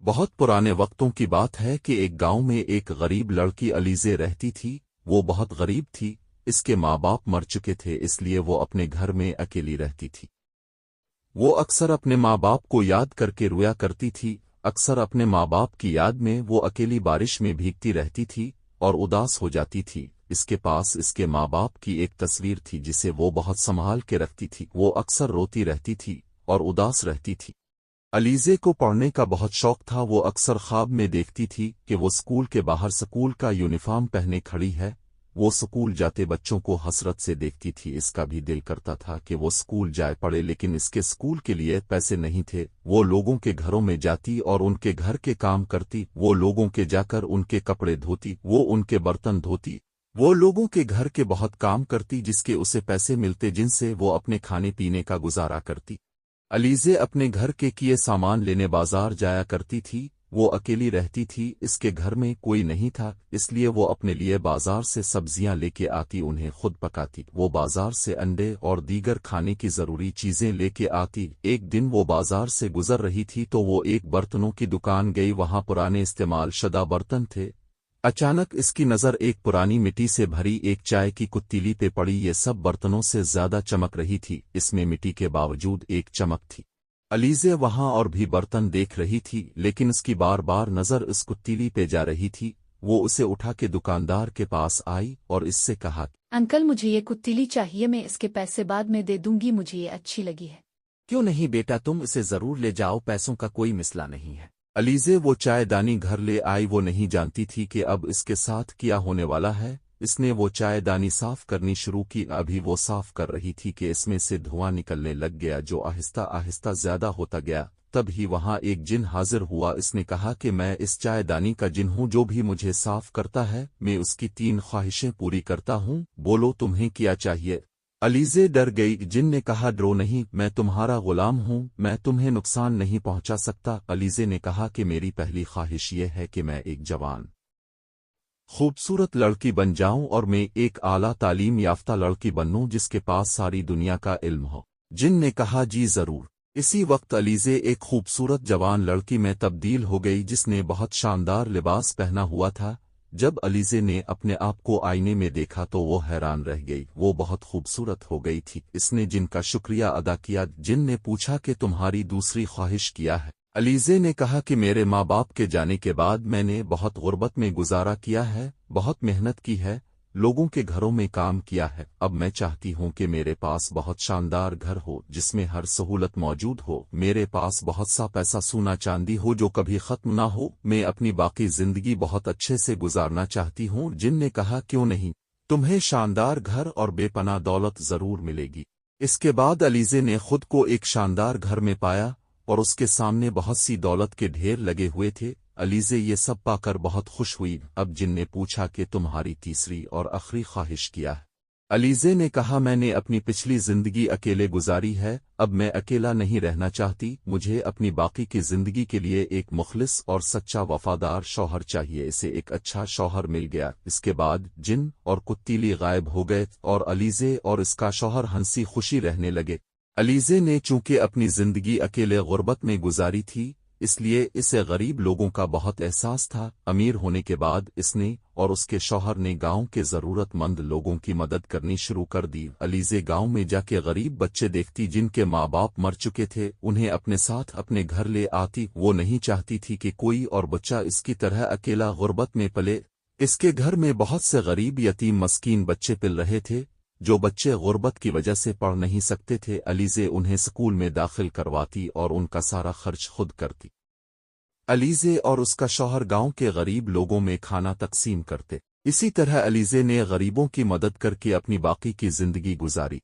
بہت پرانے وقتوں کی بات ہے کہ ایک گاؤں میں ایک غریب لڑکی علیزے رہتی تھی۔ وہ بہت غریب تھی، اس کے ماں باپ مر چکے تھے، اس لیے وہ اپنے گھر میں اکیلی رہتی تھی۔ وہ اکثر اپنے ماں باپ کو یاد کر کے رویا کرتی تھی۔ اکثر اپنے ماں باپ کی یاد میں وہ اکیلی بارش میں بھیگتی رہتی تھی اور اداس ہو جاتی تھی۔ اس کے پاس اس کے ماں باپ کی ایک تصویر تھی جسے وہ بہت سنبھال کے رکھتی تھی۔ وہ اکثر روتی رہتی تھی اور اداس رہتی تھی۔ علیزے کو پڑھنے کا بہت شوق تھا۔ وہ اکثر خواب میں دیکھتی تھی کہ وہ اسکول کے باہر اسکول کا یونیفارم پہنے کھڑی ہے۔ وہ اسکول جاتے بچوں کو حسرت سے دیکھتی تھی۔ اس کا بھی دل کرتا تھا کہ وہ اسکول جائے پڑے، لیکن اس کے اسکول کے لیے پیسے نہیں تھے۔ وہ لوگوں کے گھروں میں جاتی اور ان کے گھر کے کام کرتی۔ وہ لوگوں کے جا کر ان کے کپڑے دھوتی، وہ ان کے برتن دھوتی۔ وہ لوگوں کے گھر کے بہت کام کرتی جس کے اسے پیسے ملتے، جن سے وہ اپنے کھانے پینے کا گزارا کرتی۔ علیزے اپنے گھر کے کیے سامان لینے بازار جایا کرتی تھی۔ وہ اکیلی رہتی تھی، اس کے گھر میں کوئی نہیں تھا، اس لیے وہ اپنے لیے بازار سے سبزیاں لے کے آتی، انہیں خود پکاتی۔ وہ بازار سے انڈے اور دیگر کھانے کی ضروری چیزیں لے کے آتی۔ ایک دن وہ بازار سے گزر رہی تھی تو وہ ایک برتنوں کی دکان گئی، وہاں پرانے استعمال شدہ برتن تھے۔ اچانک اس کی نظر ایک پرانی مٹی سے بھری ایک چائے کی کتیلی پہ پڑی۔ یہ سب برتنوں سے زیادہ چمک رہی تھی، اس میں مٹی کے باوجود ایک چمک تھی۔ علیزے وہاں اور بھی برتن دیکھ رہی تھی، لیکن اس کی بار بار نظر اس کتیلی پہ جا رہی تھی۔ وہ اسے اٹھا کے دکاندار کے پاس آئی اور اس سے کہا، انکل مجھے یہ کتیلی چاہیے، میں اس کے پیسے بعد میں دے دوں گی، مجھے یہ اچھی لگی ہے۔ کیوں نہیں بیٹا، تم اسے ضرور لے جاؤ، پیسوں کا کوئی مسئلہ نہیں ہے۔ علیزے وہ چائے دانی گھر لے آئی۔ وہ نہیں جانتی تھی کہ اب اس کے ساتھ کیا ہونے والا ہے۔ اس نے وہ چائے دانی صاف کرنی شروع کی۔ ابھی وہ صاف کر رہی تھی کہ اس میں سے دھواں نکلنے لگ گیا جو آہستہ آہستہ زیادہ ہوتا گیا۔ تب ہی وہاں ایک جن حاضر ہوا۔ اس نے کہا کہ میں اس چائے دانی کا جن ہوں، جو بھی مجھے صاف کرتا ہے میں اس کی 3 خواہشیں پوری کرتا ہوں۔ بولو تمہیں کیا چاہیے؟ علیزے ڈر گئی۔ جن نے کہا، ڈرو نہیں، میں تمہارا غلام ہوں، میں تمہیں نقصان نہیں پہنچا سکتا۔ علیزے نے کہا کہ میری پہلی خواہش یہ ہے کہ میں ایک جوان خوبصورت لڑکی بن جاؤں اور میں ایک اعلیٰ تعلیم یافتہ لڑکی بنوں جس کے پاس ساری دنیا کا علم ہو۔ جن نے کہا، جی ضرور۔ اسی وقت علیزے ایک خوبصورت جوان لڑکی میں تبدیل ہو گئی جس نے بہت شاندار لباس پہنا ہوا تھا۔ جب علیزے نے اپنے آپ کو آئینے میں دیکھا تو وہ حیران رہ گئی، وہ بہت خوبصورت ہو گئی تھی۔ اس نے جن کا شکریہ ادا کیا۔ جن نے پوچھا کہ تمہاری دوسری خواہش کیا ہے؟ علیزے نے کہا کہ میرے ماں باپ کے جانے کے بعد میں نے بہت غربت میں گزارا کیا ہے، بہت محنت کی ہے، لوگوں کے گھروں میں کام کیا ہے۔ اب میں چاہتی ہوں کہ میرے پاس بہت شاندار گھر ہو جس میں ہر سہولت موجود ہو، میرے پاس بہت سا پیسہ سونا چاندی ہو جو کبھی ختم نہ ہو، میں اپنی باقی زندگی بہت اچھے سے گزارنا چاہتی ہوں۔ جن نے کہا، کیوں نہیں، تمہیں شاندار گھر اور بے پناہ دولت ضرور ملے گی۔ اس کے بعد علیزے نے خود کو ایک شاندار گھر میں پایا اور اس کے سامنے بہت سی دولت کے ڈھیر لگے ہوئے تھے۔ علیزے یہ سب پا کر بہت خوش ہوئی۔ اب جن نے پوچھا کہ تمہاری تیسری اور آخری خواہش کیا ہے؟ علیزے نے کہا، میں نے اپنی پچھلی زندگی اکیلے گزاری ہے، اب میں اکیلا نہیں رہنا چاہتی، مجھے اپنی باقی کی زندگی کے لیے ایک مخلص اور سچا وفادار شوہر چاہیے۔ اسے ایک اچھا شوہر مل گیا۔ اس کے بعد جن اور کتیلی غائب ہو گئے اور علیزے اور اس کا شوہر ہنسی خوشی رہنے لگے۔ علیزے نے چونکہ اپنی زندگی اکیلے غربت میں گزاری تھی، اس لیے اسے غریب لوگوں کا بہت احساس تھا۔ امیر ہونے کے بعد اس نے اور اس کے شوہر نے گاؤں کے ضرورت مند لوگوں کی مدد کرنی شروع کر دی۔ علیزے گاؤں میں جا کے غریب بچے دیکھتی جن کے ماں باپ مر چکے تھے، انہیں اپنے ساتھ اپنے گھر لے آتی۔ وہ نہیں چاہتی تھی کہ کوئی اور بچہ اس کی طرح اکیلا غربت میں پلے۔ اس کے گھر میں بہت سے غریب یتیم مسکین بچے پل رہے تھے جو بچے غربت کی وجہ سے پڑھ نہیں سکتے تھے۔ علیزے انہیں سکول میں داخل کرواتی اور ان کا سارا خرچ خود کرتی۔ علیزے اور اس کا شوہر گاؤں کے غریب لوگوں میں کھانا تقسیم کرتے۔ اسی طرح علیزے نے غریبوں کی مدد کر کے اپنی باقی کی زندگی گزاری۔